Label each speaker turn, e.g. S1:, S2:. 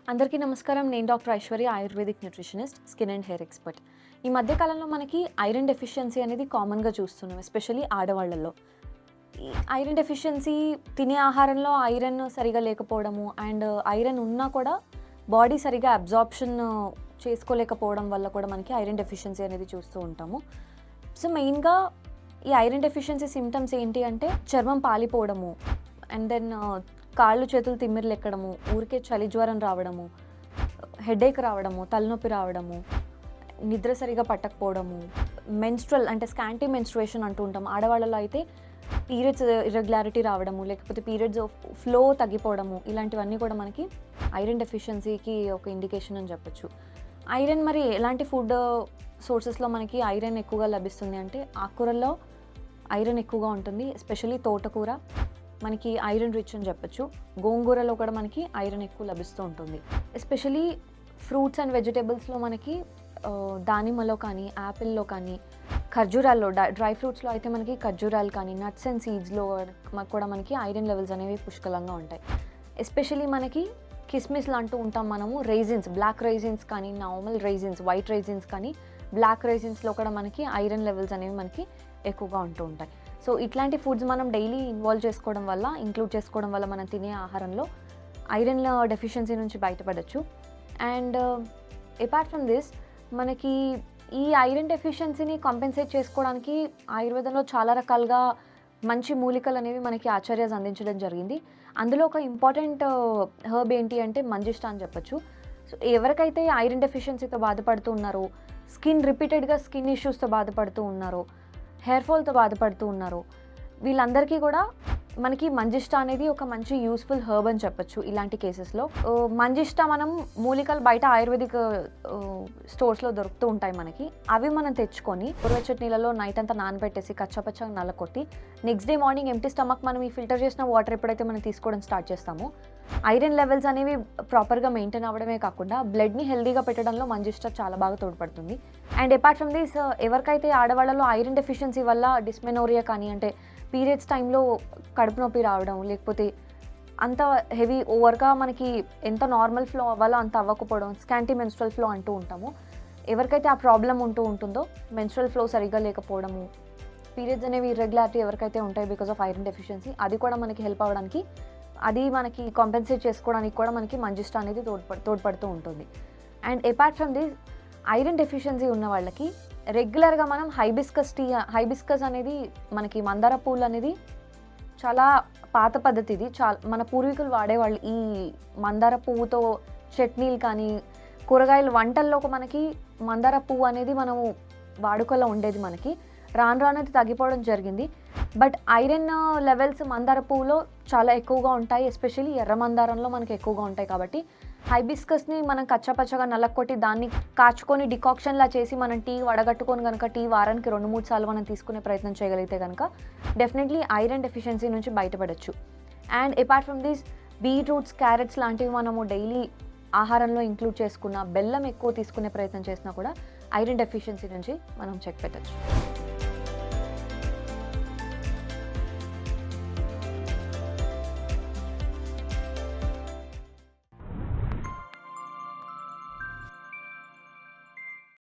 S1: అందరికీ నమస్కారం. నేను doctor Aishwarya, ayurvedic nutritionist, skin and hair expert. ఈ మధ్య కాలంలో మనకి ఐరన్ డెఫిషియన్సీ అనేది కామన్‌గా చూస్తున్నాం, ఎస్పెషల్లీ ఆడవాళ్ళలో. ఈ ఐరన్ డెఫిషియన్సీ తినే ఆహారంలో ఐరన్ సరిగా లేకపోవడము అండ్ ఐరన్ ఉన్నా కూడా బాడీ సరిగా అబ్జార్ప్షన్ చేసుకోలేకపోవడం వల్ల కూడా మనకి ఐరన్ డెఫిషియన్సీ అనేది చూస్తూ ఉంటాము. సో మెయిన్‌గా ఈ ఐరన్ డెఫిషియన్సీ సింప్టమ్స్ ఏంటి అంటే చర్మం పాలిపోవడము అండ్ దెన్ కాళ్ళు చేతులు తిమ్మిర్లు ఎక్కడము, ఊరికే చలి జ్వరం రావడము, హెడేక్ రావడము, తలనొప్పి రావడము, నిద్ర సరిగా పట్టకపోవడము, మెన్స్ట్రల్ అంటే స్కాంటీ మెన్స్ట్రుయేషన్ అంటూ ఉంటాం. ఆడవాళ్ళలో అయితే పీరియడ్స్ ఇర్రెగ్యులారిటీ రావడము, లేకపోతే పీరియడ్స్ ఫ్లో తగ్గిపోవడము, ఇలాంటివన్నీ కూడా మనకి ఐరన్ డెఫిషియన్సీకి ఒక ఇండికేషన్ అని చెప్పొచ్చు. ఐరన్ మరి ఎలాంటి ఫుడ్ సోర్సెస్లో మనకి ఐరన్ ఎక్కువగా లభిస్తుంది అంటే ఆకుకూరల్లో ఐరన్ ఎక్కువగా ఉంటుంది, ఎస్పెషల్లీ తోటకూర మనకి ఐరన్ రిచ్ అని చెప్పొచ్చు. గోంగూరలో కూడా మనకి ఐరన్ ఎక్కువ లభిస్తూ ఉంటుంది. ఎస్పెషల్లీ ఫ్రూట్స్ అండ్ వెజిటేబుల్స్లో మనకి దానిమ్మలో కానీ, యాపిల్లో కానీ, ఖర్జూరాల్లో డ్రై ఫ్రూట్స్లో అయితే మనకి ఖర్జూరాలు కానీ, నట్స్ అండ్ సీడ్స్లో కూడా మనకి ఐరన్ లెవెల్స్ అనేవి పుష్కలంగా ఉంటాయి. ఎస్పెషల్లీ మనకి కిస్మిస్లు అంటూ ఉంటాం మనము, రైజిన్స్, బ్లాక్ రైజిన్స్ కానీ, నార్మల్ రైజిన్స్, వైట్ రైజిన్స్ కానీ, బ్లాక్ రైజిన్స్లో కూడా మనకి ఐరన్ లెవెల్స్ అనేవి మనకి ఎక్కువగా ఉంటూ ఉంటాయి. సో ఇట్లాంటి ఫుడ్స్ మనం డైలీ ఇంక్లూడ్ చేసుకోవడం వల్ల మనం తినే ఆహారంలో ఐరన్ డెఫిషియన్సీ నుంచి బయటపడవచ్చు. అండ్ అపార్ట్ ఫ్రమ్ దిస్ మనకి ఈ ఐరన్ డెఫిషియన్సీని కాంపెన్సేట్ చేసుకోవడానికి ఆయుర్వేదంలో చాలా రకాలుగా మంచి మూలికలు అనేవి మనకి ఆచార్యాస్ అందించడం జరిగింది. అందులో ఒక ఇంపార్టెంట్ హర్బ్ ఏంటి అంటే మంజిష్ట అని చెప్పొచ్చు. సో ఎవరికైతే ఐరన్ డెఫిషియన్సీతో బాధపడుతూ ఉన్నారో, రిపీటెడ్గా స్కిన్ ఇష్యూస్తో బాధపడుతూ ఉన్నారో, హెయిర్ ఫాల్తో బాధపడుతూ ఉన్నారు, వీళ్ళందరికీ కూడా మనకి మంజిష్ట అనేది ఒక మంచి యూస్ఫుల్ హర్బ్ అని చెప్పొచ్చు. ఇలాంటి కేసెస్లో మంజిష్ట మనం మూలికలు బయట ఆయుర్వేదిక్ స్టోర్స్లో దొరుకుతూ ఉంటాయి మనకి. అవి మనం తెచ్చుకొని గోరువెచ్చటి నీళ్ళలో నైట్ అంతా నానబెట్టేసి కచ్చపచ్చగా నల్లకొట్టి next day morning empty stomach మనం ఈ ఫిల్టర్ చేసిన వాటర్ ఎప్పుడైతే మనం తీసుకోవడం స్టార్ట్ చేస్తామో ఐరన్ లెవెల్స్ అనేవి ప్రాపర్గా మెయింటైన్ అవ్వడమే కాకుండా బ్లడ్ని హెల్దీగా పెట్టడంలో మంజిష్ట చాలా బాగా తోడ్పడుతుంది. అండ్ అపార్ట్ ఫ్రమ్ దిస్ ఎవరికైతే ఆడవాళ్ళలో ఐరన్ డెఫిషియన్సీ వల్ల డిస్మెనోరియా కానీ అంటే పీరియడ్స్ టైంలో కడుపు నొప్పి రావడం, లేకపోతే అంత హెవీ ఓవర్గా మనకి ఎంత నార్మల్ ఫ్లో అవ్వాలో అంత అవ్వకపోవడం, స్కాంటీ మెన్స్ట్రల్ ఫ్లో అంటూ ఉంటాము. ఎవరికైతే ఆ ప్రాబ్లం ఉంటుందో మెన్స్ట్రల్ ఫ్లో సరిగ్గా లేకపోవడము, పీరియడ్స్ అనేవి ఇర్రెగ్యులారిటీ ఎవరికైతే ఉంటాయి బికాస్ ఆఫ్ ఐరన్ డెఫిషియన్సీ, అది కూడా మనకి హెల్ప్ అవ్వడానికి, అది మనకి కాంపెన్సేట్ చేసుకోవడానికి కూడా మనకి మంజిష్ట అనేది తోడ్పడుతూ ఉంటుంది. And apart from this iron deficiency ఉన్న వాళ్ళకి రెగ్యులర్గా మనం హైబిస్కస్ అనేది మనకి మందార పూలు అనేది చాలా పాత పద్ధతి. ఇది మన పూర్వీకులు వాడేవాళ్ళు. ఈ మందార పువ్వుతో చట్నీలు కానీ కూరగాయలు వంటల్లో మనకి మందార పువ్వు అనేది మనము వాడుకలో ఉండేది. మనకి రాను అనేది తగ్గిపోవడం జరిగింది. బట్ ఐరన్ లెవెల్స్ మందార పువ్వులో చాలా ఎక్కువగా ఉంటాయి, ఎస్పెషల్లీ ఎర్ర మందారంలో మనకి ఎక్కువగా ఉంటాయి. కాబట్టి హైబిస్కస్ని మనం కచ్చపచ్చగా నల్లకొట్టి దాన్ని కాచుకొని డికాక్షన్లా చేసి మనం టీ వడగట్టుకొని కనుక టీ వారానికి 2-3 సార్లు మనం తీసుకునే ప్రయత్నం చేయగలిగితే కనుక డెఫినెట్లీ ఐరన్ డెఫిషియన్సీ నుంచి బయటపడవచ్చు. And apart from these beetroots, carrots లాంటివి మనము డైలీ ఆహారంలో ఇంక్లూడ్ చేసుకున్న, బెల్లం ఎక్కువ తీసుకునే ప్రయత్నం చేసినా కూడా ఐరన్ డెఫిషియన్సీ నుంచి మనం చెక్ పెట్టచ్చు.